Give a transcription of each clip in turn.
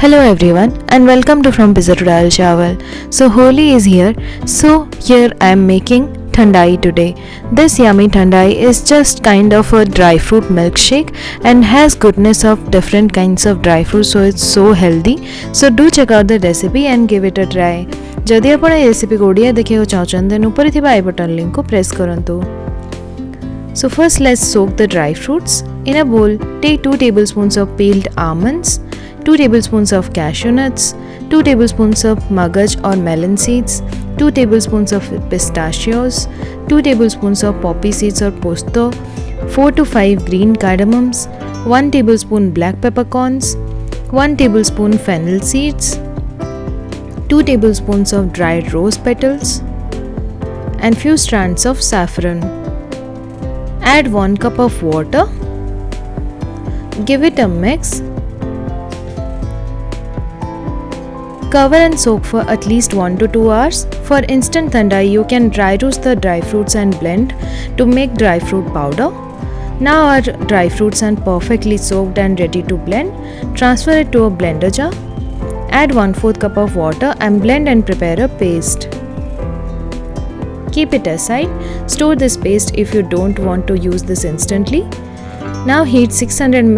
Hello everyone and welcome to frompizzatodalchawal. So Holi is here. So here I am making Thandai today. This yummy Thandai is just kind of a dry fruit milkshake and has goodness of different kinds of dry fruits, so it's so healthy. So do check out the recipe and give it a try. जदि आपण ए recipe को Odia देखिବାକୁ चाहछन then ऊपर थिबा आई button link को press करंतु. So first let's soak the dry fruits. In a bowl, take 2 tablespoons of peeled almonds, 2 tablespoons of cashew nuts, 2 tablespoons of magaj or melon seeds, 2 tablespoons of pistachios, 2 tablespoons of poppy seeds or posto, 4 to 5 green cardamoms, 1 tablespoon black peppercorns, 1 tablespoon fennel seeds, 2 tablespoons of dried rose petals, and few strands of saffron. Add 1 cup of water. Give it a mix. Cover and soak for at least 1 to 2 hours. For instant thandai, you can dry roast the dry fruits and blend to make dry fruit powder. Now our dry fruits are perfectly soaked and ready to blend. Transfer it to a blender jar. Add 1/4 cup of water and blend and prepare a paste. Keep it aside. Store this paste if you don't want to use this instantly. Now heat 600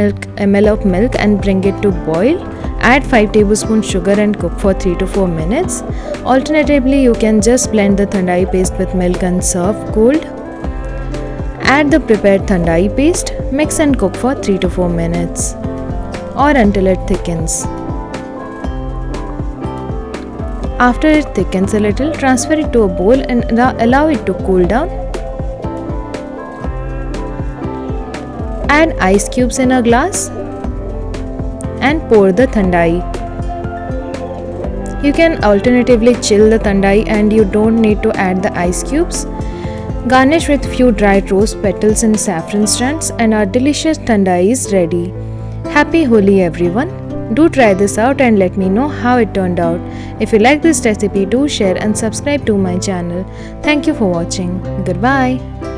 ml of milk and bring it to boil. Add 5 tablespoons sugar and cook for 3 to 4 minutes. Alternatively, you can just blend the thandai paste with milk and serve cold. Add the prepared thandai paste, mix and cook for 3 to 4 minutes or until it thickens. After it thickens a little, transfer it to a bowl and allow it to cool down. Add ice cubes in a glass and pour the thandai. You can alternatively chill the thandai and you don't need to add the ice cubes. Garnish with few dried rose petals and saffron strands and our delicious thandai is ready. Happy Holi everyone! Do try this out and let me know how it turned out. If you like this recipe, do share and subscribe to my channel. Thank you for watching. Goodbye.